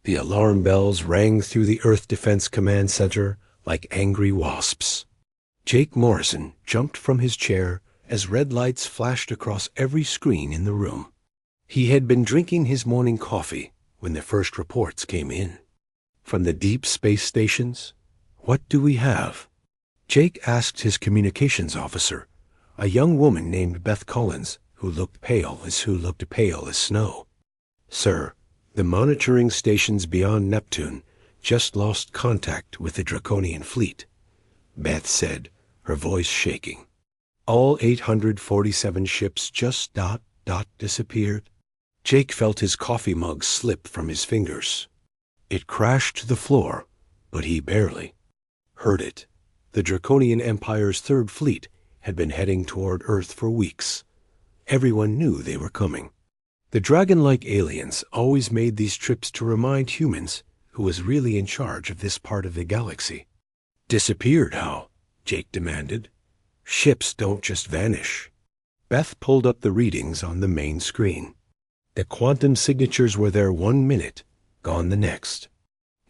The alarm bells rang through the Earth Defense Command Center like angry wasps. Jake Morrison jumped from his chair as red lights flashed across every screen in the room. He had been drinking his morning coffee when the first reports came in. From the deep space stations, "What do we have?" Jake asked his communications officer, a young woman named Beth Collins, who looked pale as snow. "Sir, the monitoring stations beyond Neptune just lost contact with the Draconian fleet," Beth said, her voice shaking. "All 847 ships just disappeared." Jake felt his coffee mug slip from his fingers. It crashed to the floor, but he barely heard it. The Draconian Empire's third fleet had been heading toward Earth for weeks. Everyone knew they were coming. The dragon-like aliens always made these trips to remind humans who was really in charge of this part of the galaxy. "Disappeared how?" Jake demanded. "Ships don't just vanish." Beth pulled up the readings on the main screen. The quantum signatures were there 1 minute, gone the next.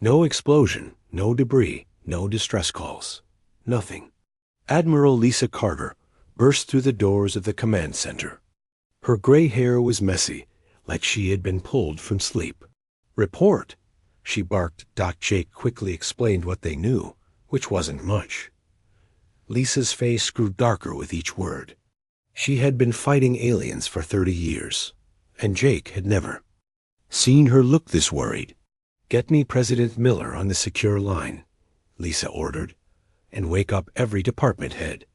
No explosion, no debris, no distress calls. Nothing. Admiral Lisa Carter burst through the doors of the command center. Her gray hair was messy, like she had been pulled from sleep. "Report," she barked. Jake quickly explained what they knew, which wasn't much. Lisa's face grew darker with each word. She had been fighting aliens for 30 years, and Jake had never seen her look this worried. "Get me President Miller on the secure line," Lisa ordered, "and wake up every department head.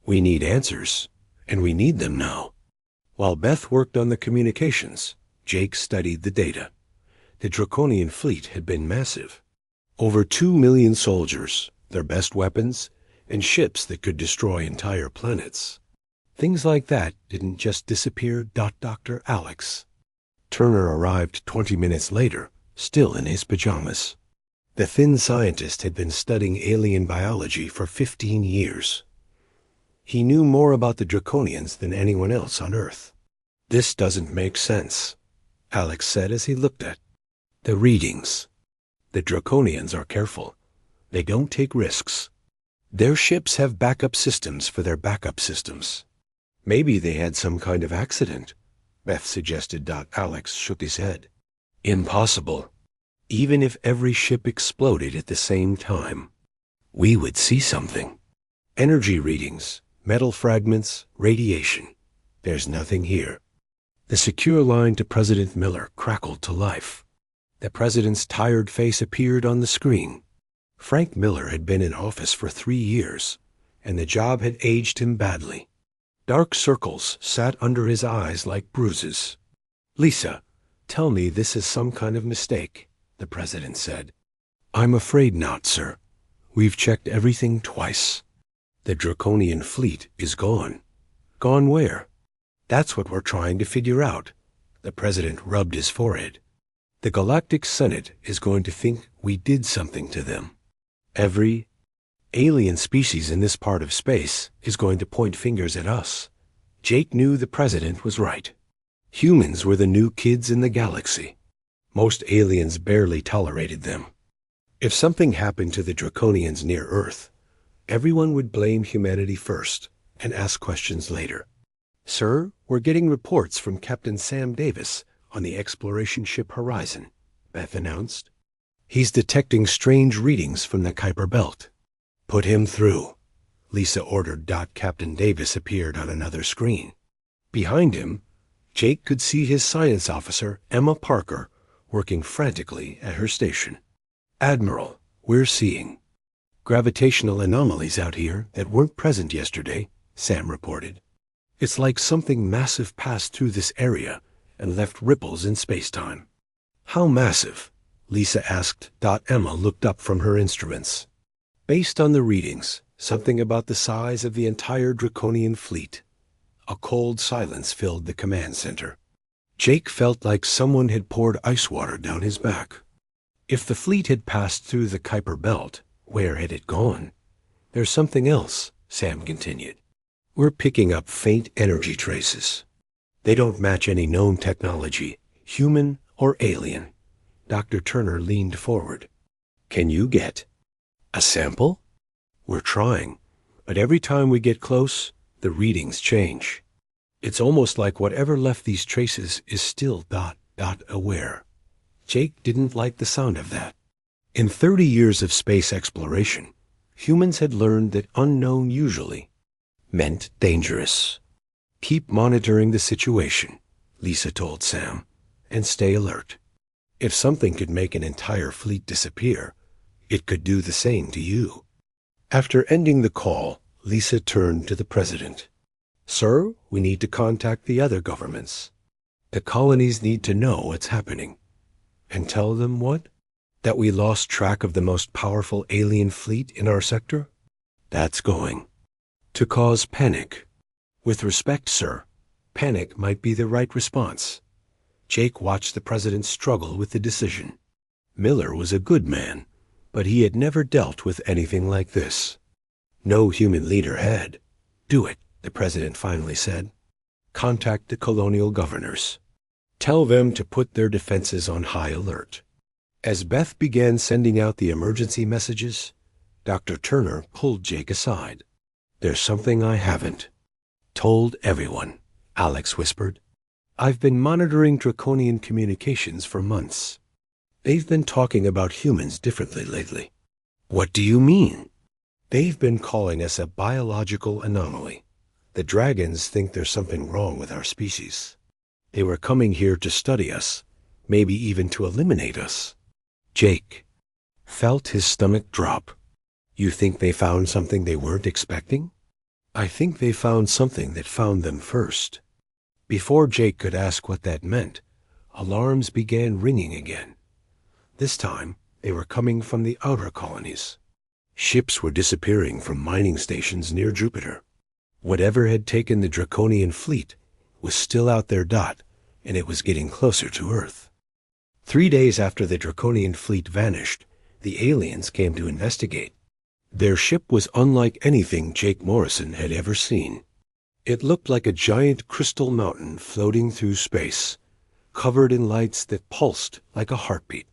We need answers, and we need them now." While Beth worked on the communications, Jake studied the data. The Draconian fleet had been massive. Over 2 million soldiers, their best weapons, and ships that could destroy entire planets. Things like that didn't just disappear. Dr. Alex Turner arrived 20 minutes later, still in his pajamas. The thin scientist had been studying alien biology for 15 years. He knew more about the Draconians than anyone else on Earth. "This doesn't make sense," Alex said as he looked at the readings. "The Draconians are careful. They don't take risks. Their ships have backup systems for their backup systems." "Maybe they had some kind of accident," Beth suggested. Alex shook his head. "Impossible. Even if every ship exploded at the same time, we would see something. Energy readings, metal fragments, radiation. There's nothing here." The secure line to President Miller crackled to life. The president's tired face appeared on the screen. Frank Miller had been in office for 3 years, and the job had aged him badly. Dark circles sat under his eyes like bruises. "Lisa, tell me this is some kind of mistake," the president said. "I'm afraid not, sir. We've checked everything twice. The Draconian fleet is gone." "Gone where?" "That's what we're trying to figure out." The president rubbed his forehead. "The Galactic Senate is going to think we did something to them. Every alien species in this part of space is going to point fingers at us." Jake knew the president was right. Humans were the new kids in the galaxy. Most aliens barely tolerated them. If something happened to the Draconians near Earth, everyone would blame humanity first and ask questions later. "Sir, we're getting reports from Captain Sam Davis on the exploration ship Horizon," Beth announced. "He's detecting strange readings from the Kuiper Belt." "Put him through," Lisa ordered. Captain Davis appeared on another screen. Behind him, Jake could see his science officer, Emma Parker, working frantically at her station. "Admiral, we're seeing gravitational anomalies out here that weren't present yesterday," Sam reported. "It's like something massive passed through this area and left ripples in space-time." "How massive?" Lisa asked. Emma looked up from her instruments. "Based on the readings, something about the size of the entire Draconian fleet." A cold silence filled the command center. Jake felt like someone had poured ice water down his back. If the fleet had passed through the Kuiper Belt, where had it gone? "There's something else," Sam continued. "We're picking up faint energy traces. They don't match any known technology, human or alien. Dr. Turner leaned forward. "Can you get a sample?" "We're trying, but every time we get close, the readings change. It's almost like whatever left these traces is still ... aware." Jake didn't like the sound of that. In 30 years of space exploration, humans had learned that unknown usually meant dangerous. "Keep monitoring the situation," Lisa told Sam, "and stay alert. If something could make an entire fleet disappear, it could do the same to you." After ending the call, Lisa turned to the president. "Sir, we need to contact the other governments. The colonies need to know what's happening." "And tell them what?" "That we lost track of the most powerful alien fleet in our sector. That's going to cause panic." "With respect, sir, panic might be the right response." Jake watched the president struggle with the decision. Miller was a good man, but he had never dealt with anything like this. No human leader had. "Do it," the president finally said. "Contact the colonial governors. Tell them to put their defenses on high alert." As Beth began sending out the emergency messages, Dr. Turner pulled Jake aside. "There's something I haven't told everyone," Alex whispered. "I've been monitoring Draconian communications for months. They've been talking about humans differently lately." "What do you mean?" "They've been calling us a biological anomaly. The dragons think there's something wrong with our species. They were coming here to study us, maybe even to eliminate us." Jake felt his stomach drop. "You think they found something they weren't expecting?" "I think they found something that found them first." Before Jake could ask what that meant, alarms began ringing again. This time, they were coming from the outer colonies. Ships were disappearing from mining stations near Jupiter. Whatever had taken the Draconian fleet was still out there, and it was getting closer to Earth. 3 days after the Draconian fleet vanished, the aliens came to investigate. Their ship was unlike anything Jake Morrison had ever seen. It looked like a giant crystal mountain floating through space, covered in lights that pulsed like a heartbeat.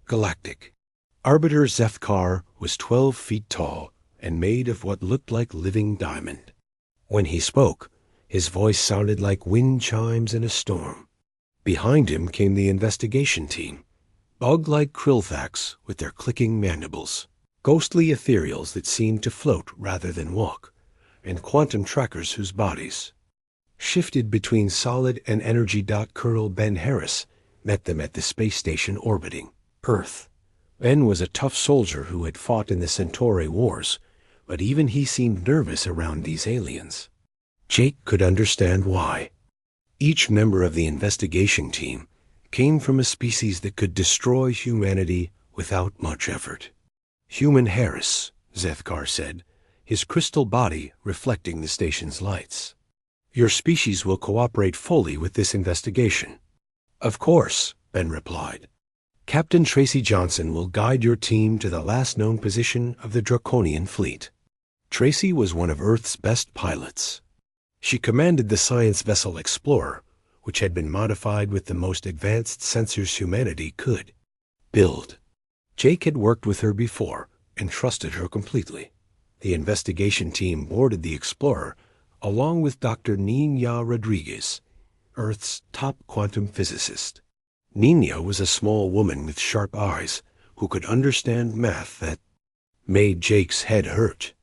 Galactic. Arbiter Zethkar was 12 feet tall and made of what looked like living diamond. When he spoke, his voice sounded like wind chimes in a storm. Behind him came the investigation team, bug-like krillthax with their clicking mandibles, ghostly ethereals that seemed to float rather than walk, and quantum trackers whose bodies shifted between solid and energy. Colonel Ben Harris met them at the space station orbiting Earth. Ben was a tough soldier who had fought in the Centauri Wars, but even he seemed nervous around these aliens. Jake could understand why. Each member of the investigation team came from a species that could destroy humanity without much effort. "Human Harris," Zethkar said, his crystal body reflecting the station's lights. "Your species will cooperate fully with this investigation." "Of course," Ben replied. "Captain Tracy Johnson will guide your team to the last known position of the Draconian fleet." Tracy was one of Earth's best pilots. She commanded the science vessel Explorer, which had been modified with the most advanced sensors humanity could build. Jake had worked with her before and trusted her completely. The investigation team boarded the Explorer along with Dr. Nina Rodriguez, Earth's top quantum physicist. Nina was a small woman with sharp eyes who could understand math that made Jake's head hurt.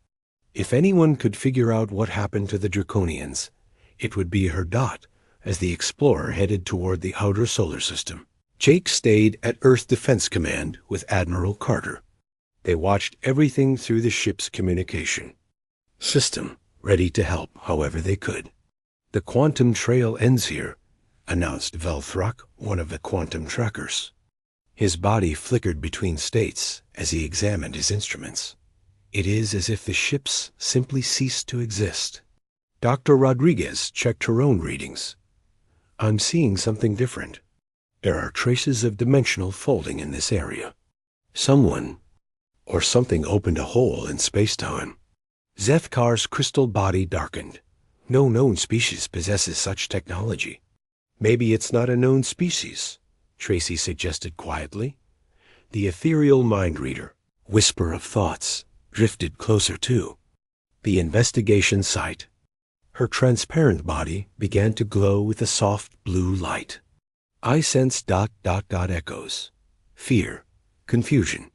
If anyone could figure out what happened to the Draconians, it would be her. As the Explorer headed toward the outer solar system, Jake stayed at Earth Defense Command with Admiral Carter. They watched everything through the ship's communication system, ready to help however they could. "The quantum trail ends here," announced Velthrak, one of the quantum trackers. His body flickered between states as he examined his instruments. "It is as if the ships simply ceased to exist." Dr. Rodriguez checked her own readings. "I'm seeing something different. There are traces of dimensional folding in this area. Someone or something opened a hole in space-time." Zethkar's crystal body darkened. "No known species possesses such technology." "Maybe it's not a known species," Tracy suggested quietly. The ethereal mind reader, whisper of thoughts, drifted closer too. The investigation site. Her transparent body began to glow with a soft blue light. I sensed ... echoes. Fear, confusion,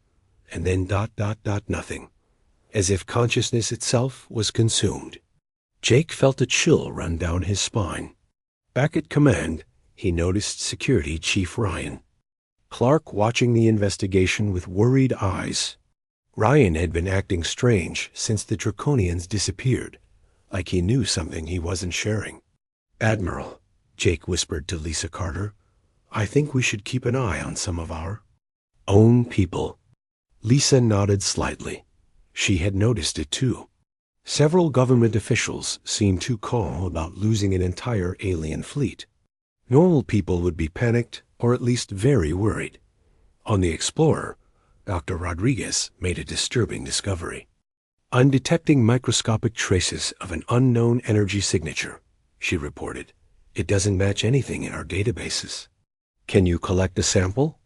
and then ... nothing. As if consciousness itself was consumed. Jake felt a chill run down his spine. Back at command, he noticed Security Chief Ryan. Clark watching the investigation with worried eyes. Ryan had been acting strange since the Draconians disappeared, like he knew something he wasn't sharing. "Admiral," Jake whispered to Lisa Carter, "I think we should keep an eye on some of our own people." Lisa nodded slightly. She had noticed it too. Several government officials seemed too calm about losing an entire alien fleet. Normal people would be panicked or at least very worried. On the Explorer, Dr. Rodriguez made a disturbing discovery. "I'm detecting microscopic traces of an unknown energy signature," she reported. "It doesn't match anything in our databases." "Can you collect a sample?"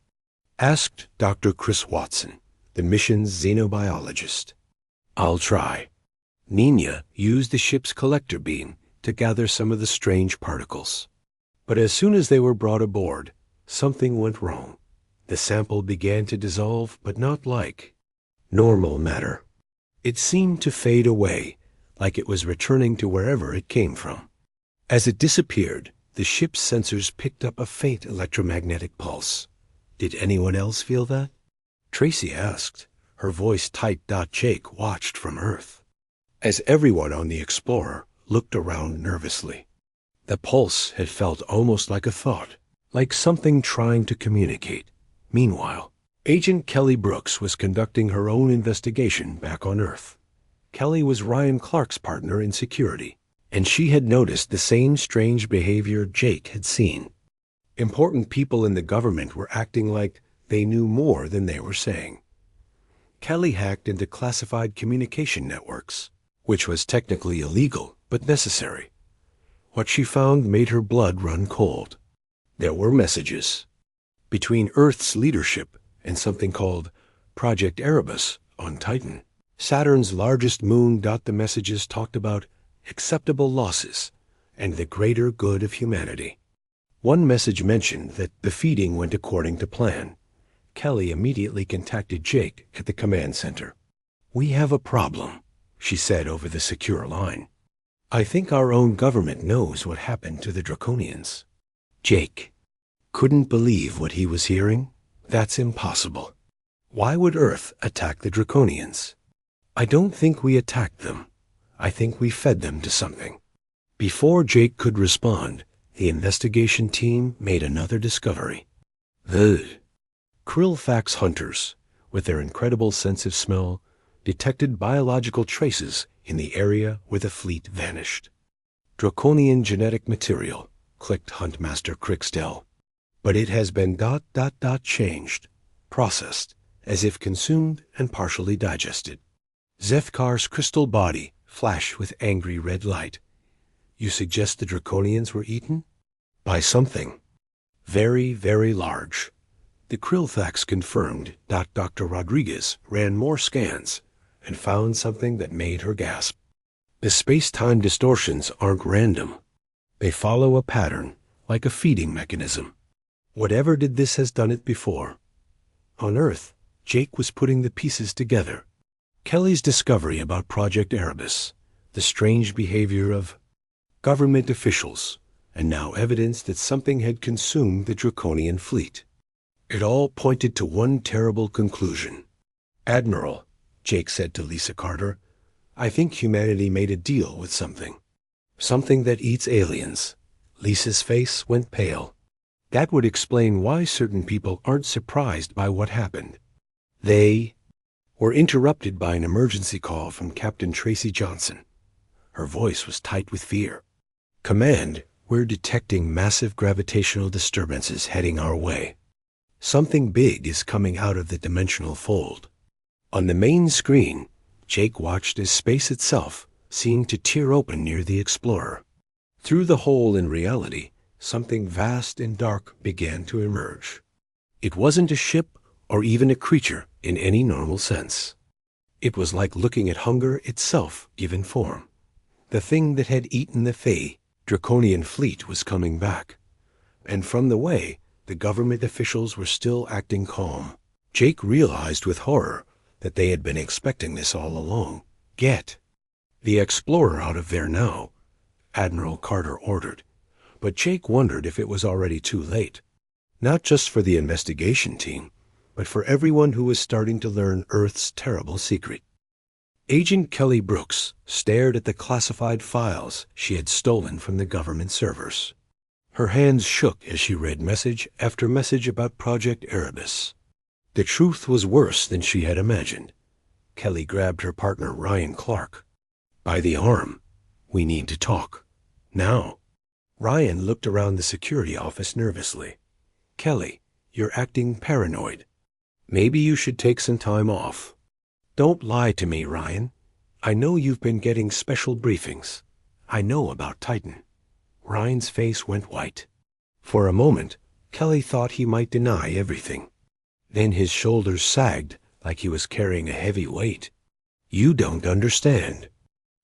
asked Dr. Chris Watson, the mission's xenobiologist. "I'll try." Nina used the ship's collector beam to gather some of the strange particles. But as soon as they were brought aboard, something went wrong. The sample began to dissolve, but not like normal matter. It seemed to fade away, like it was returning to wherever it came from. As it disappeared, the ship's sensors picked up a faint electromagnetic pulse. Did anyone else feel that? Tracy asked, her voice tight. Jake watched from Earth, as everyone on the Explorer looked around nervously. The pulse had felt almost like a thought, like something trying to communicate. Meanwhile, Agent Kelly Brooks was conducting her own investigation back on Earth. Kelly was Ryan Clark's partner in security, and she had noticed the same strange behavior Jake had seen. Important people in the government were acting like they knew more than they were saying. Kelly hacked into classified communication networks, which was technically illegal but necessary. What she found made her blood run cold. There were messages between Earth's leadership and something called Project Erebus on Titan, Saturn's largest moon. The messages talked about acceptable losses and the greater good of humanity. One message mentioned that the feeding went according to plan. Kelly immediately contacted Jake at the command center. "We have a problem," she said over the secure line. "I think our own government knows what happened to the Draconians." Jake couldn't believe what he was hearing. That's impossible. Why would Earth attack the Draconians? "I don't think we attacked them. I think we fed them to something." Before Jake could respond, the investigation team made another discovery. The Krillfax hunters, with their incredible sense of smell, detected biological traces in the area where the fleet vanished. "Draconian genetic material," clicked Huntmaster Crickstell. "But it has been ... changed, processed, as if consumed and partially digested." Zethkar's crystal body flashed with angry red light. "You suggest the Draconians were eaten?" "By something very, very large." The Krillfax confirmed. Dr. Rodriguez ran more scans and found something that made her gasp. The space-time distortions aren't random. They follow a pattern, like a feeding mechanism. Whatever did this has done it before. On Earth, Jake was putting the pieces together. Kelly's discovery about Project Erebus, the strange behavior of government officials, and now evidence that something had consumed the Draconian fleet. It all pointed to one terrible conclusion. "Admiral," Jake said to Lisa Carter, "I think humanity made a deal with something. Something that eats aliens." Lisa's face went pale. That would explain why certain people aren't surprised by what happened. They were interrupted by an emergency call from Captain Tracy Johnson. Her voice was tight with fear. "Command, we're detecting massive gravitational disturbances heading our way. Something big is coming out of the dimensional fold." On the main screen, Jake watched as space itself seemed to tear open near the Explorer. Through the hole in reality, something vast and dark began to emerge. It wasn't a ship or even a creature in any normal sense. It was like looking at hunger itself given form. The thing that had eaten the Fae, Draconian fleet, was coming back. And from the way, the government officials were still acting calm. Jake realized with horror that they had been expecting this all along. Get the Explorer out of there now, Admiral Carter ordered. But Jake wondered if it was already too late. Not just for the investigation team, but for everyone who was starting to learn Earth's terrible secret. Agent Kelly Brooks stared at the classified files she had stolen from the government servers. Her hands shook as she read message after message about Project Erebus. The truth was worse than she had imagined. Kelly grabbed her partner Ryan Clark by the arm. "We need to talk. Now." Ryan looked around the security office nervously. "Kelly, you're acting paranoid. Maybe you should take some time off." "Don't lie to me, Ryan. I know you've been getting special briefings. I know about Titan." Ryan's face went white. For a moment, Kelly thought he might deny everything. Then his shoulders sagged like he was carrying a heavy weight. "You don't understand.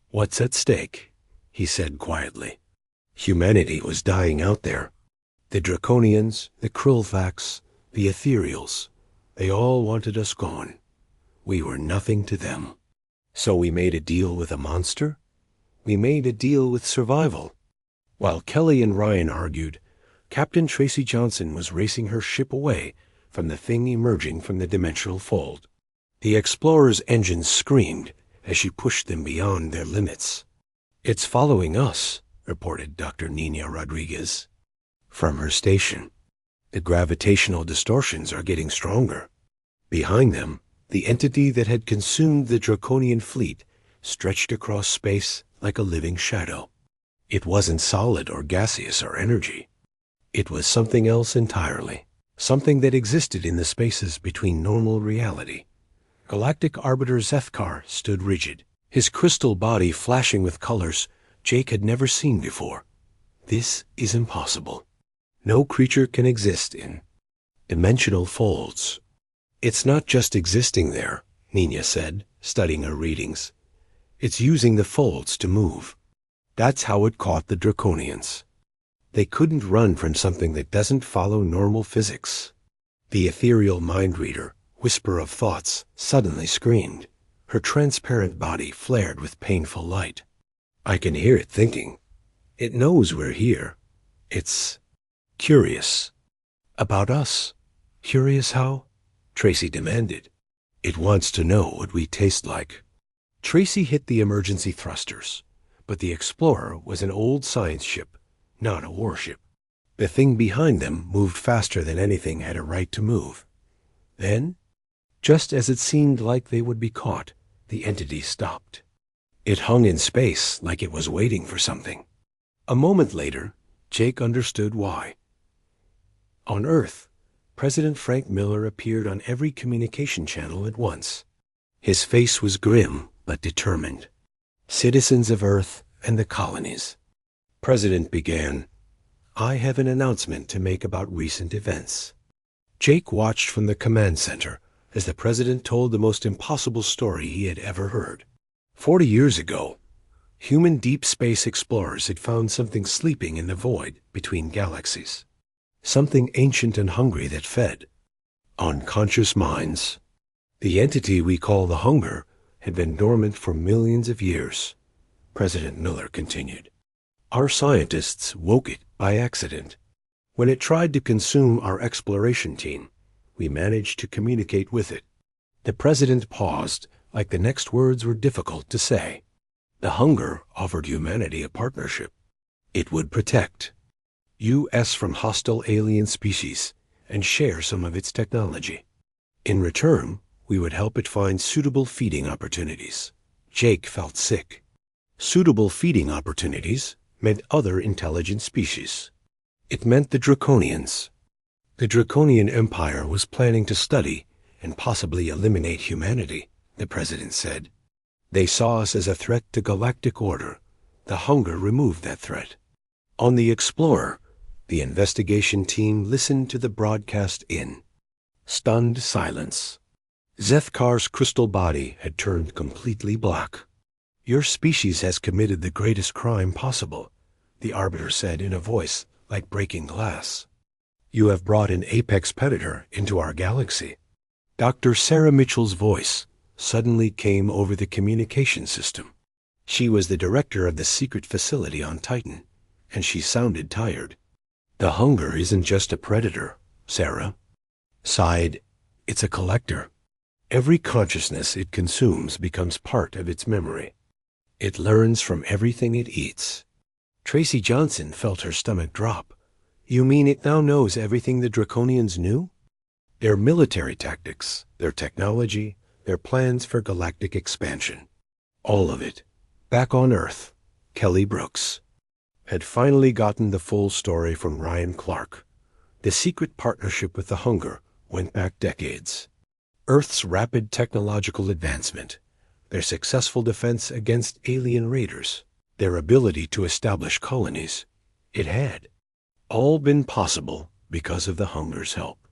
What's at stake?" he said quietly. Humanity was dying out there. The Draconians, the Krillvax, the Ethereals, they all wanted us gone. We were nothing to them. So we made a deal with a monster? We made a deal with survival. While Kelly and Ryan argued, Captain Tracy Johnson was racing her ship away from the thing emerging from the dimensional fold. The Explorer's engines screamed as she pushed them beyond their limits. "It's following us," reported Dr. Nina Rodriguez from her station. "The gravitational distortions are getting stronger." Behind them, the entity that had consumed the Draconian fleet stretched across space like a living shadow. It wasn't solid or gaseous or energy. It was something else entirely, something that existed in the spaces between normal reality. Galactic Arbiter Zethkar stood rigid, his crystal body flashing with colors Jake had never seen before. This is impossible. No creature can exist in dimensional folds. "It's not just existing there," Nina said, studying her readings. "It's using the folds to move. That's how it caught the Draconians. They couldn't run from something that doesn't follow normal physics." The ethereal mind reader, Whisper of Thoughts, suddenly screamed. Her transparent body flared with painful light. "I can hear it thinking. It knows we're here. It's curious." "About us? Curious how?" Tracy demanded. "It wants to know what we taste like." Tracy hit the emergency thrusters, but the Explorer was an old science ship, not a warship. The thing behind them moved faster than anything had a right to move. Then, just as it seemed like they would be caught, the entity stopped. It hung in space like it was waiting for something. A moment later, Jake understood why. On Earth, President Frank Miller appeared on every communication channel at once. His face was grim but determined. "Citizens of Earth and the colonies," President began, "I have an announcement to make about recent events." Jake watched from the command center as the president told the most impossible story he had ever heard. 40 years ago, human deep space explorers had found something sleeping in the void between galaxies. Something ancient and hungry that fed unconscious minds. The entity we call the Hunger had been dormant for millions of years, President Miller continued. Our scientists woke it by accident. When it tried to consume our exploration team, we managed to communicate with it. The president paused, like the next words were difficult to say. The Hunger offered humanity a partnership. It would protect U.S. from hostile alien species and share some of its technology. In return, we would help it find suitable feeding opportunities. Jake felt sick. Suitable feeding opportunities meant other intelligent species. It meant the Draconians. The Draconian Empire was planning to study and possibly eliminate humanity, the president said. They saw us as a threat to galactic order. The Hunger removed that threat. On the Explorer, the investigation team listened to the broadcast in Stunned silence. Zethkar's crystal body had turned completely black. "Your species has committed the greatest crime possible," the Arbiter said in a voice like breaking glass. "You have brought an apex predator into our galaxy." Dr. Sarah Mitchell's voice suddenly came over the communication system. She was the director of the secret facility on Titan, and she sounded tired. "The hunger isn't just a predator, Sarah," sighed. "It's a collector. Every consciousness it consumes becomes part of its memory. It learns from everything it eats." Tracy Johnson felt her stomach drop. "You mean it now knows everything the Draconians knew? Their military tactics, their technology, their plans for galactic expansion. All of it. Back on Earth, Kelly Brooks had finally gotten the full story from Ryan Clark. The secret partnership with the Hunger went back decades. Earth's rapid technological advancement, their successful defense against alien raiders, their ability to establish colonies. It had all been possible because of the Hunger's help.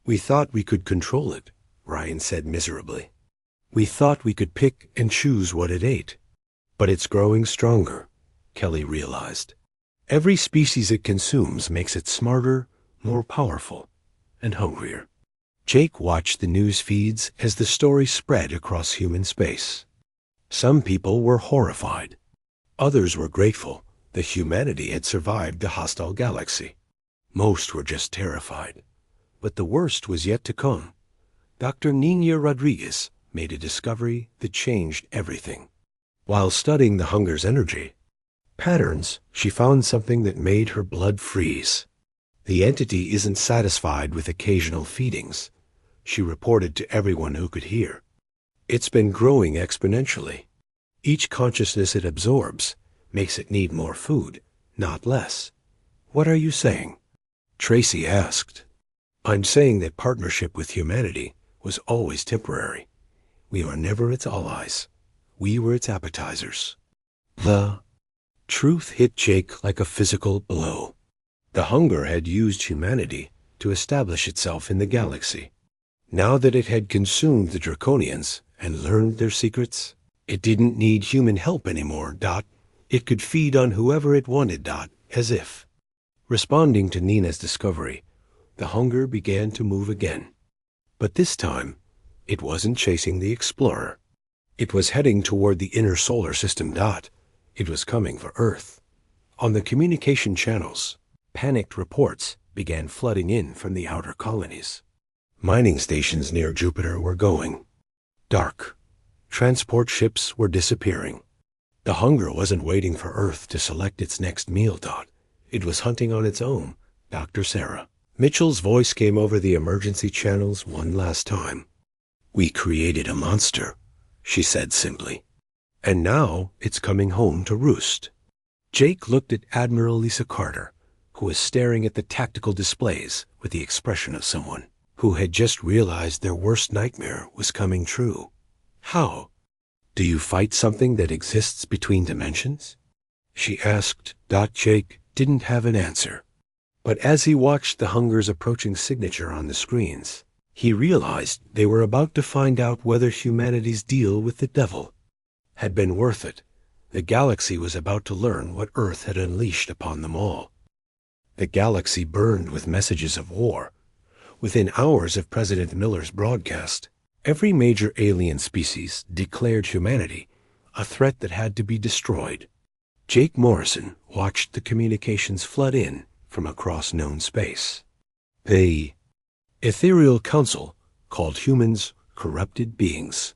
"We thought we could control it," Ryan said miserably. "We thought we could pick and choose what it ate. But it's growing stronger," Kelly realized. "Every species it consumes makes it smarter, more powerful, and hungrier." Jake watched the news feeds as the story spread across human space. Some people were horrified. Others were grateful that humanity had survived the hostile galaxy. Most were just terrified. But the worst was yet to come. Dr. Nina Rodriguez made a discovery that changed everything. While studying the Hunger's energy patterns, she found something that made her blood freeze. "The entity isn't satisfied with occasional feedings," she reported to everyone who could hear. "It's been growing exponentially. Each consciousness it absorbs makes it need more food, not less." "What are you saying?" Tracy asked. "I'm saying that partnership with humanity was always temporary. We were never its allies. We were its appetizers." The truth hit Jake like a physical blow. The Hunger had used humanity to establish itself in the galaxy. Now that it had consumed the Draconians and learned their secrets, it didn't need human help anymore. It could feed on whoever it wanted. As if responding to Nina's discovery, the Hunger began to move again. But this time, it wasn't chasing the Explorer. It was heading toward the inner solar system. It was coming for Earth. On the communication channels, panicked reports began flooding in from the outer colonies. Mining stations near Jupiter were going dark. Transport ships were disappearing. The Hunger wasn't waiting for Earth to select its next meal. It was hunting on its own. Dr. Sarah Mitchell's voice came over the emergency channels one last time. "We created a monster," she said simply. "And now it's coming home to roost." Jake looked at Admiral Lisa Carter, who was staring at the tactical displays with the expression of someone who had just realized their worst nightmare was coming true. "How? Do you fight something that exists between dimensions?" she asked. Jake didn't have an answer. But as he watched the Hunger's approaching signature on the screens, he realized they were about to find out whether humanity's deal with the devil had been worth it. The galaxy was about to learn what Earth had unleashed upon them all. The galaxy burned with messages of war. Within hours of President Miller's broadcast, every major alien species declared humanity a threat that had to be destroyed. Jake Morrison watched the communications flood in from across known space. The ethereal council called humans corrupted beings.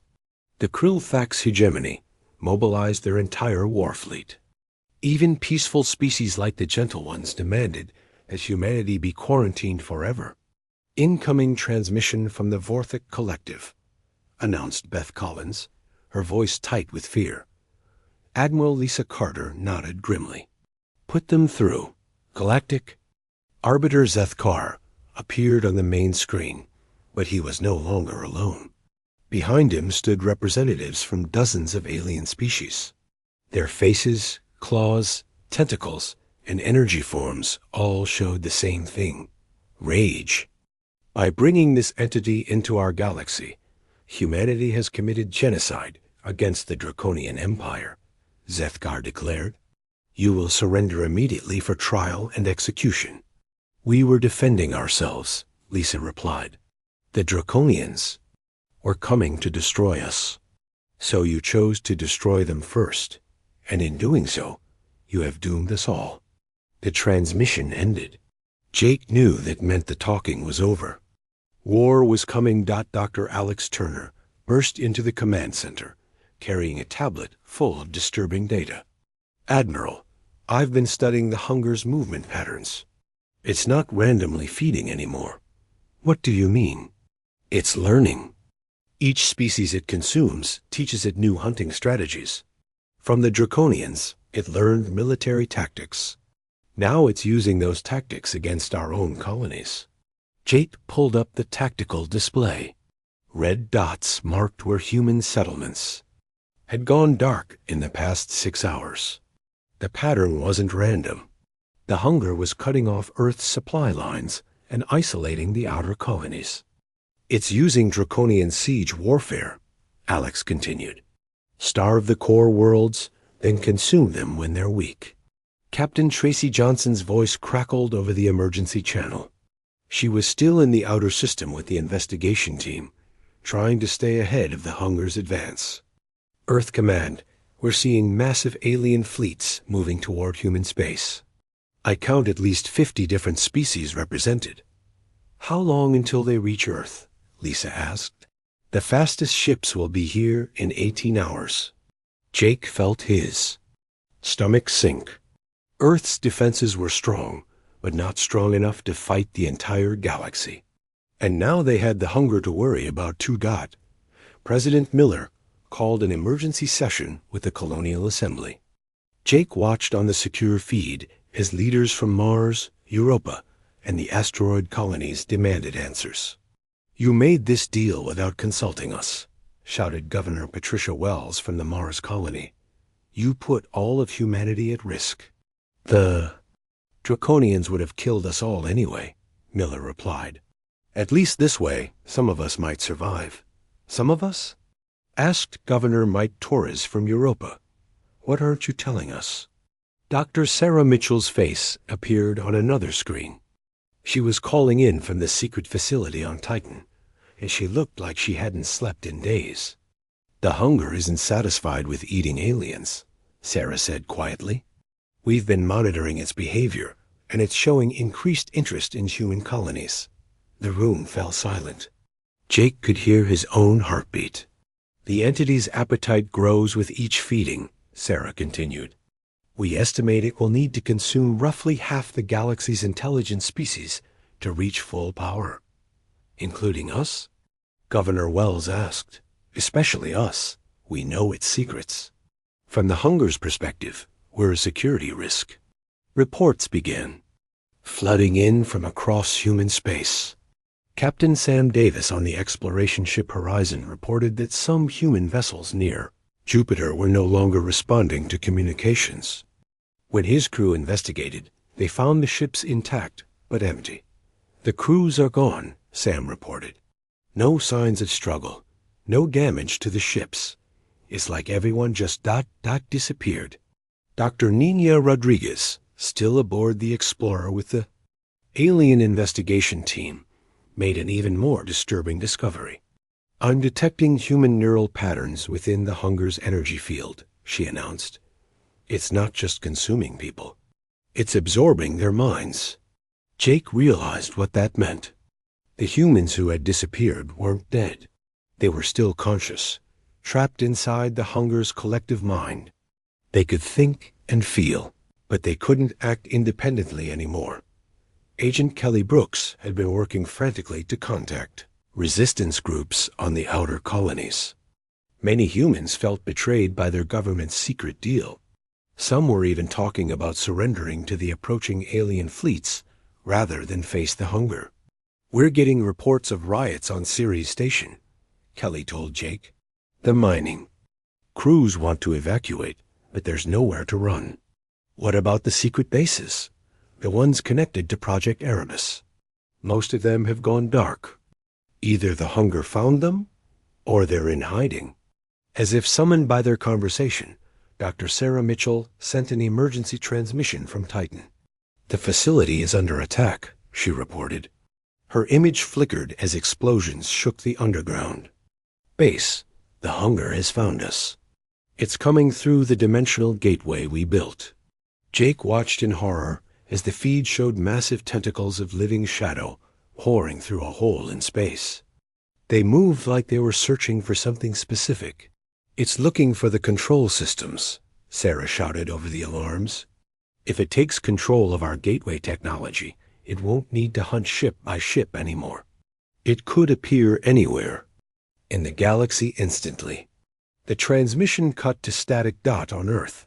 The Krillfax hegemony mobilized their entire war fleet. Even peaceful species like the Gentle Ones demanded that humanity be quarantined forever. "Incoming transmission from the Vorthic Collective," announced Beth Collins, her voice tight with fear. Admiral Lisa Carter nodded grimly. "Put them through." Galactic Arbiter Zethkar appeared on the main screen, but he was no longer alone. Behind him stood representatives from dozens of alien species. Their faces, claws, tentacles, and energy forms all showed the same thing: rage. By bringing this entity into our galaxy, humanity has committed genocide against the Draconian Empire, Zethgar declared. You will surrender immediately for trial and execution. We were defending ourselves, Lisa replied. The Draconians were coming to destroy us. So you chose to destroy them first, and in doing so, you have doomed us all. The transmission ended. Jake knew that meant the talking was over. War was coming. Dr. Alex Turner burst into the command center, carrying a tablet full of disturbing data. Admiral, I've been studying the hunger's movement patterns. It's not randomly feeding anymore. What do you mean? It's learning. Each species it consumes teaches it new hunting strategies. From the Draconians, it learned military tactics. Now it's using those tactics against our own colonies. Jake pulled up the tactical display. Red dots marked where human settlements had gone dark in the past 6 hours. The pattern wasn't random. The hunger was cutting off Earth's supply lines and isolating the outer colonies. It's using Draconian siege warfare, Alex continued. Starve the core worlds, then consume them when they're weak. Captain Tracy Johnson's voice crackled over the emergency channel. She was still in the outer system with the investigation team, trying to stay ahead of the hunger's advance. Earth Command, we're seeing massive alien fleets moving toward human space. I count at least 50 different species represented. How long until they reach Earth? Lisa asked. The fastest ships will be here in 18 hours. Jake felt his stomach sink. Earth's defenses were strong, but not strong enough to fight the entire galaxy. And now they had the hunger to worry about too. President Miller called an emergency session with the Colonial Assembly. Jake watched on the secure feed as leaders from Mars, Europa, and the asteroid colonies demanded answers. You made this deal without consulting us, shouted Governor Patricia Wells from the Mars colony. You put all of humanity at risk. The Draconians would have killed us all anyway, Miller replied. At least this way, some of us might survive. Some of us? Asked Governor Mike Torres from Europa. What aren't you telling us? Dr. Sarah Mitchell's face appeared on another screen. She was calling in from the secret facility on Titan, and she looked like she hadn't slept in days. The hunger isn't satisfied with eating aliens, Sarah said quietly. We've been monitoring its behavior, and it's showing increased interest in human colonies. The room fell silent. Jake could hear his own heartbeat. The entity's appetite grows with each feeding, Sarah continued. We estimate it will need to consume roughly half the galaxy's intelligent species to reach full power. Including us? Governor Wells asked. Especially us. We know its secrets. From the hunger's perspective, we're a security risk. Reports began, flooding in from across human space. Captain Sam Davis on the exploration ship Horizon reported that some human vessels near Jupiter were no longer responding to communications. When his crew investigated, they found the ships intact but empty. The crews are gone, Sam reported. No signs of struggle, no damage to the ships. It's like everyone just disappeared. Dr. Nina Rodriguez, still aboard the Explorer with the alien investigation team, made an even more disturbing discovery. I'm detecting human neural patterns within the hunger's energy field, she announced. It's not just consuming people. It's absorbing their minds. Jake realized what that meant. The humans who had disappeared weren't dead. They were still conscious, trapped inside the hunger's collective mind. They could think and feel, but they couldn't act independently anymore. Agent Kelly Brooks had been working frantically to contact resistance groups on the outer colonies. Many humans felt betrayed by their government's secret deal. Some were even talking about surrendering to the approaching alien fleets rather than face the hunger. We're getting reports of riots on Ceres Station, Kelly told Jake. The mining. Crews want to evacuate, but there's nowhere to run. What about the secret bases? The ones connected to Project Erebus? Most of them have gone dark. Either the hunger found them, or they're in hiding. As if summoned by their conversation, Dr. Sarah Mitchell sent an emergency transmission from Titan. "The facility is under attack," she reported. Her image flickered as explosions shook the underground. "Base, the hunger has found us. It's coming through the dimensional gateway we built." Jake watched in horror as the feed showed massive tentacles of living shadow pouring through a hole in space. They moved like they were searching for something specific. "It's looking for the control systems," Sarah shouted over the alarms. "If it takes control of our gateway technology, it won't need to hunt ship by ship anymore. It could appear anywhere in the galaxy instantly." The transmission cut to static dot on Earth.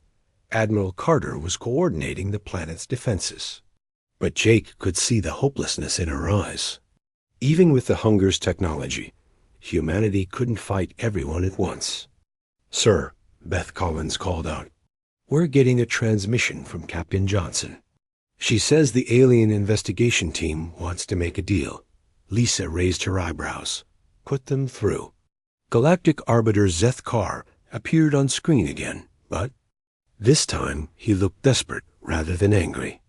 Admiral Carter was coordinating the planet's defenses. But Jake could see the hopelessness in her eyes. Even with the hunger's technology, humanity couldn't fight everyone at once. "Sir," Beth Collins called out, "we're getting a transmission from Captain Johnson. She says the alien investigation team wants to make a deal." Lisa raised her eyebrows. "Put them through." Galactic Arbiter Zeth Kar appeared on screen again, but this time he looked desperate rather than angry.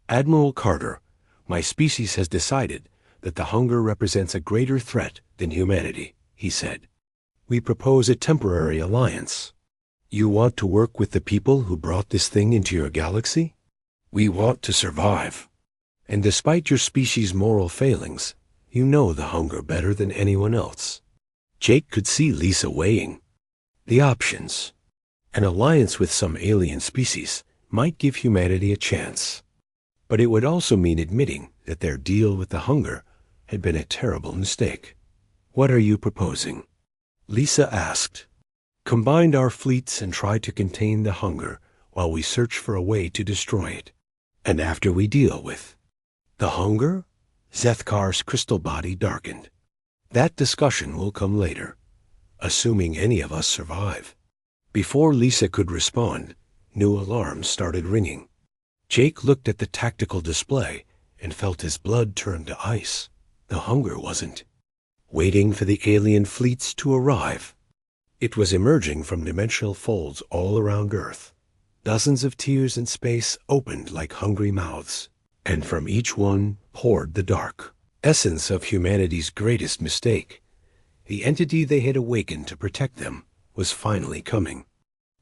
"Admiral Carter, my species has decided that the hunger represents a greater threat than humanity," he said. "We propose a temporary alliance. You want to work with the people who brought this thing into your galaxy? We want to survive. And despite your species' moral failings, you know the hunger better than anyone else." Jake could see Lisa weighing the options. An alliance with some alien species might give humanity a chance, but it would also mean admitting that their deal with the hunger had been a terrible mistake. "What are you proposing?" Lisa asked. "Combine our fleets and try to contain the hunger while we search for a way to destroy it. And after we deal with the hunger?" Zethkar's crystal body darkened. "That discussion will come later, assuming any of us survive." Before Lisa could respond, new alarms started ringing. Jake looked at the tactical display and felt his blood turn to ice. The hunger wasn't waiting for the alien fleets to arrive. It was emerging from dimensional folds all around Earth. Dozens of tiers in space opened like hungry mouths, and from each one poured the dark essence of humanity's greatest mistake. The entity they had awakened to protect them was finally coming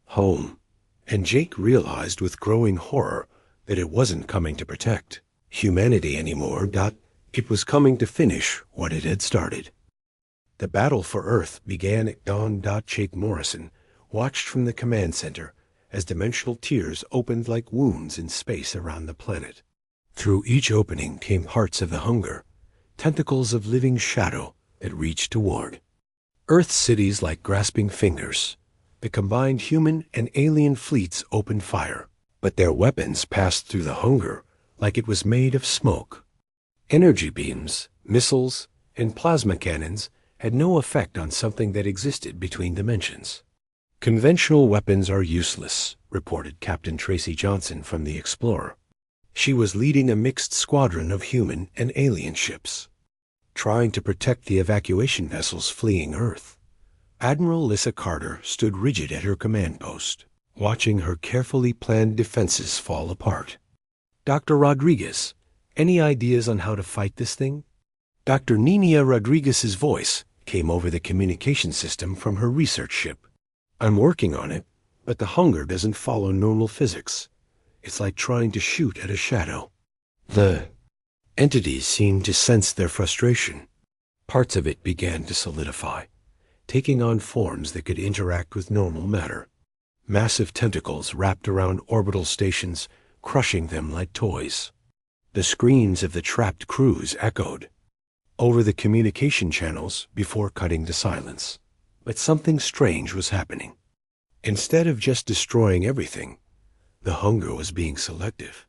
home, and Jake realized with growing horror that it wasn't coming to protect humanity anymore. It was coming to finish what it had started. The battle for Earth began at dawn. Jake Morrison watched from the command center as dimensional tiers opened like wounds in space around the planet. Through each opening came hearts of the hunger, tentacles of living shadow that reached toward Earth's cities like grasping fingers. The combined human and alien fleets opened fire, but their weapons passed through the hunger like it was made of smoke. Energy beams, missiles, and plasma cannons had no effect on something that existed between dimensions. "Conventional weapons are useless," reported Captain Tracy Johnson from the Explorer. She was leading a mixed squadron of human and alien ships, trying to protect the evacuation vessels fleeing Earth. Admiral Lisa Carter stood rigid at her command post, watching her carefully planned defenses fall apart. "Dr. Rodriguez, any ideas on how to fight this thing?" Dr. Nina Rodriguez's voice came over the communication system from her research ship. "I'm working on it, but the hunger doesn't follow normal physics. It's like trying to shoot at a shadow." The entities seemed to sense their frustration. Parts of it began to solidify, taking on forms that could interact with normal matter. Massive tentacles wrapped around orbital stations, crushing them like toys. The screams of the trapped crews echoed over the communication channels before cutting to silence. But something strange was happening. Instead of just destroying everything, the hunger was being selective.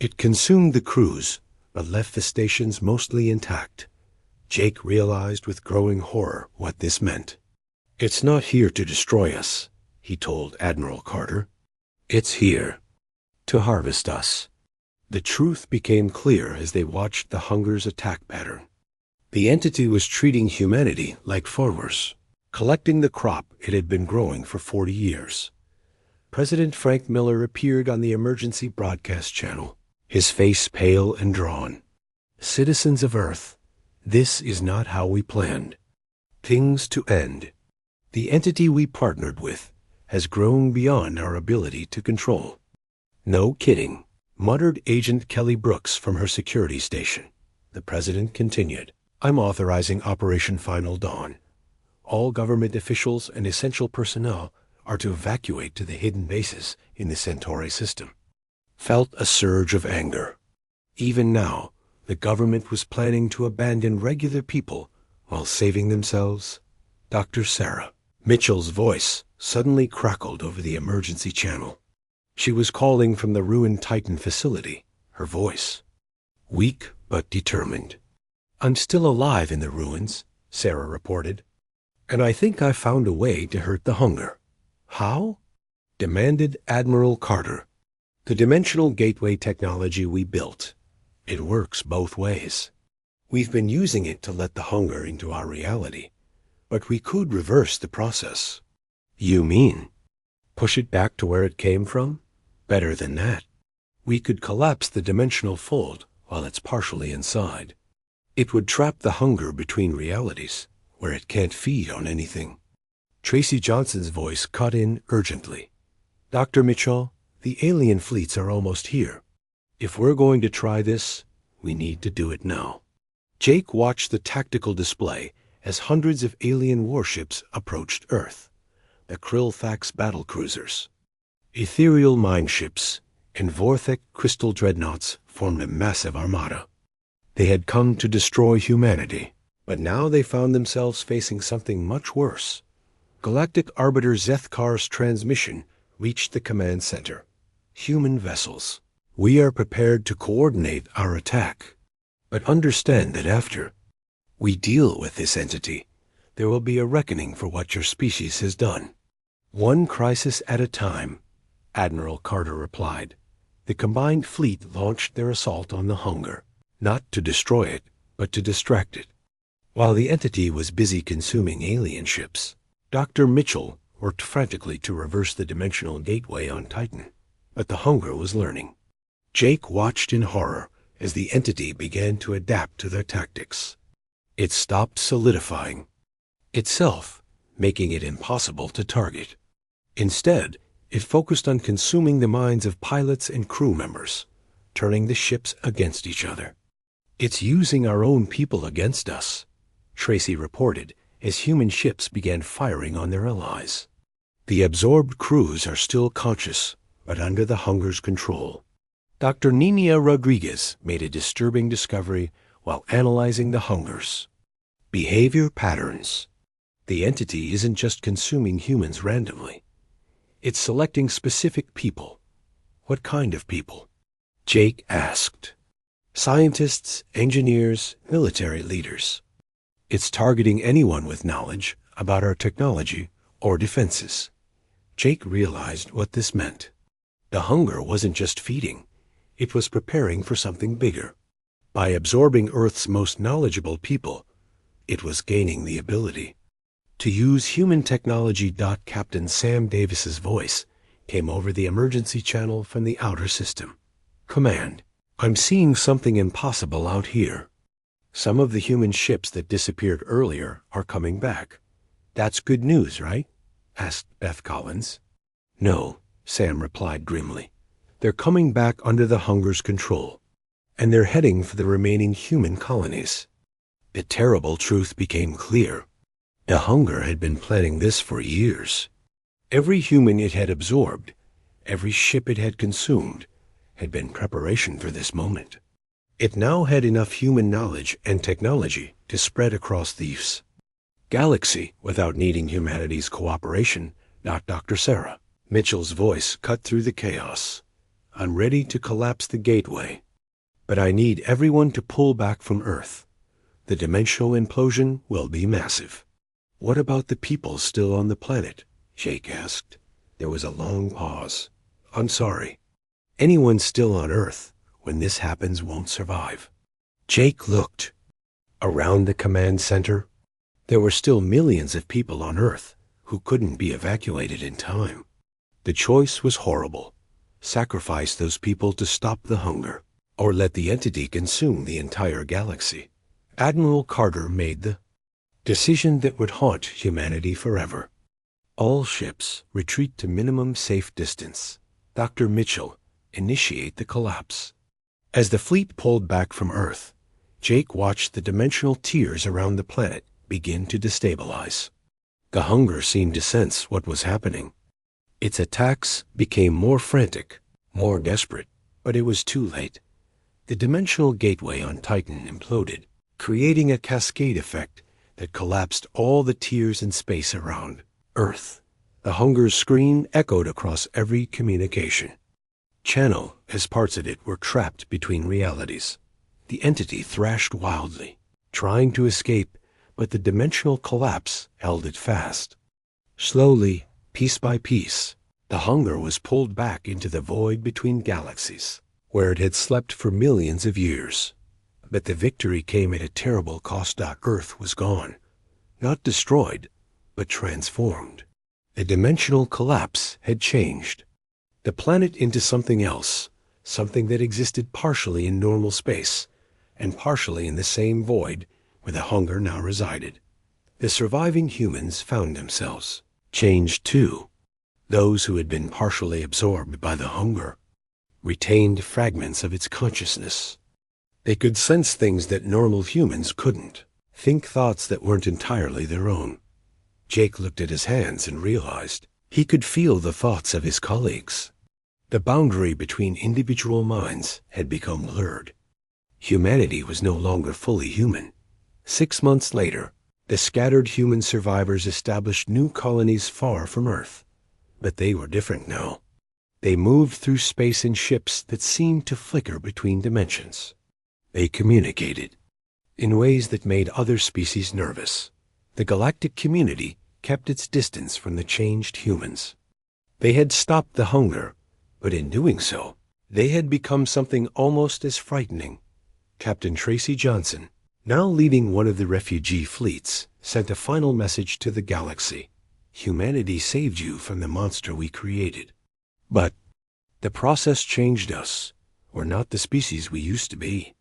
It consumed the crews, but left the stations mostly intact. Jake realized with growing horror what this meant. "It's not here to destroy us," he told Admiral Carter. "It's here to harvest us." The truth became clear as they watched the hunger's attack pattern. The entity was treating humanity like farmers, collecting the crop it had been growing for 40 years. President Frank Miller appeared on the emergency broadcast channel, his face pale and drawn. "Citizens of Earth, this is not how we planned things to end. The entity we partnered with has grown beyond our ability to control." "No kidding," muttered Agent Kelly Brooks from her security station. The president continued, "I'm authorizing Operation Final Dawn. All government officials and essential personnel are to evacuate to the hidden bases in the Centauri system." Felt a surge of anger. Even now, the government was planning to abandon regular people while saving themselves. Dr. Sarah Mitchell's voice suddenly crackled over the emergency channel. She was calling from the ruined Titan facility, her voice weak but determined. "I'm still alive in the ruins," Sarah reported, "and I think I found a way to hurt the hunger." "How?" demanded Admiral Carter. "The dimensional gateway technology we built. It works both ways. We've been using it to let the hunger into our reality, but we could reverse the process." "You mean push it back to where it came from?" "Better than that. We could collapse the dimensional fold while it's partially inside. It would trap the hunger between realities, where it can't feed on anything." Tracy Johnson's voice cut in urgently. "Dr. Mitchell, the alien fleets are almost here. If we're going to try this, we need to do it now." Jake watched the tactical display as hundreds of alien warships approached Earth. The Krillthax battlecruisers, ethereal mine ships, and Vorthek crystal dreadnoughts formed a massive armada. They had come to destroy humanity, but now they found themselves facing something much worse. Galactic Arbiter Zethkar's transmission reached the command center. "Human vessels, we are prepared to coordinate our attack, but understand that after we deal with this entity, there will be a reckoning for what your species has done." "One crisis at a time," Admiral Carter replied. The combined fleet launched their assault on the hunger, not to destroy it, but to distract it. While the entity was busy consuming alien ships, Dr. Mitchell worked frantically to reverse the dimensional gateway on Titan, but the hunger was learning. Jake watched in horror as the entity began to adapt to their tactics. It stopped solidifying itself, making it impossible to target. Instead, it focused on consuming the minds of pilots and crew members, turning the ships against each other. "It's using our own people against us," Tracy reported as human ships began firing on their allies. "The absorbed crews are still conscious, but under the hunger's control." Dr. Nina Rodriguez made a disturbing discovery while analyzing the hungers. Behavior patterns. The entity isn't just consuming humans randomly. It's selecting specific people. "What kind of people?" Jake asked. "Scientists, engineers, military leaders. It's targeting anyone with knowledge about our technology or defenses." Jake realized what this meant. The hunger wasn't just feeding. It was preparing for something bigger. By absorbing Earth's most knowledgeable people, it was gaining the ability to use human technology. Captain Sam Davis's voice came over the emergency channel from the outer system. "Command, I'm seeing something impossible out here. Some of the human ships that disappeared earlier are coming back." "That's good news, right?" asked Beth Collins. "No," Sam replied grimly. "They're coming back under the hunger's control, and they're heading for the remaining human colonies." The terrible truth became clear. The hunger had been planning this for years. Every human it had absorbed, every ship it had consumed, had been preparation for this moment. It now had enough human knowledge and technology to spread across the galaxy without needing humanity's cooperation. Not Dr. Sarah. Mitchell's voice cut through the chaos. "I'm ready to collapse the gateway, but I need everyone to pull back from Earth. The dimensional implosion will be massive." "What about the people still on the planet?" Jake asked. There was a long pause. "I'm sorry. Anyone still on Earth when this happens won't survive. Jake looked. Around the command center, there were still millions of people on Earth who couldn't be evacuated in time. The choice was horrible. Sacrifice those people to stop the hunger, or let the entity consume the entire galaxy. Admiral Carter made the decision that would haunt humanity forever. All ships retreat to minimum safe distance. Dr. Mitchell, initiate the collapse. As the fleet pulled back from Earth, Jake watched the dimensional tiers around the planet begin to destabilize. The hunger seemed to sense what was happening. Its attacks became more frantic, more desperate, but it was too late. The dimensional gateway on Titan imploded, creating a cascade effect that collapsed all the tiers in space around Earth. The hunger's scream echoed across every communication channel as parts of it were trapped between realities. The entity thrashed wildly, trying to escape, but the dimensional collapse held it fast. Slowly, piece by piece, the hunger was pulled back into the void between galaxies, where it had slept for millions of years. But the victory came at a terrible cost. Earth was gone, not destroyed, but transformed. The dimensional collapse had changed the planet into something else, something that existed partially in normal space and partially in the same void where the hunger now resided. The surviving humans found themselves changed too. Those who had been partially absorbed by the hunger retained fragments of its consciousness. They could sense things that normal humans couldn't, think thoughts that weren't entirely their own. Jake looked at his hands and realized he could feel the thoughts of his colleagues. The boundary between individual minds had become blurred. Humanity was no longer fully human. 6 months later, the scattered human survivors established new colonies far from Earth. But they were different now. They moved through space in ships that seemed to flicker between dimensions. They communicated in ways that made other species nervous. The galactic community kept its distance from the changed humans. They had stopped the hunger, but in doing so, they had become something almost as frightening. Captain Tracy Johnson, now leading one of the refugee fleets, sent a final message to the galaxy. Humanity saved you from the monster we created. But the process changed us. We're not the species we used to be.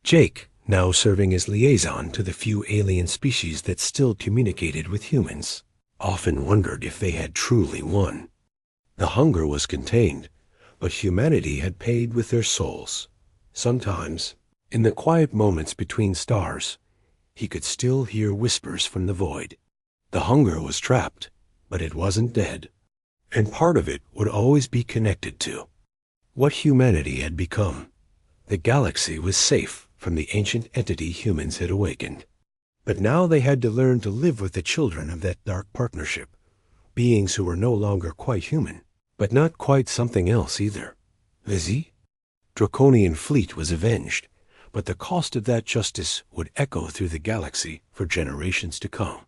Jake, now serving as liaison to the few alien species that still communicated with humans, often wondered if they had truly won. The hunger was contained, but humanity had paid with their souls. Sometimes, in the quiet moments between stars, he could still hear whispers from the void. The hunger was trapped, but it wasn't dead, and part of it would always be connected to what humanity had become. The galaxy was safe from the ancient entity humans had awakened. But now they had to learn to live with the children of that dark partnership, beings who were no longer quite human, but not quite something else either. The Draconian fleet was avenged, but the cost of that justice would echo through the galaxy for generations to come.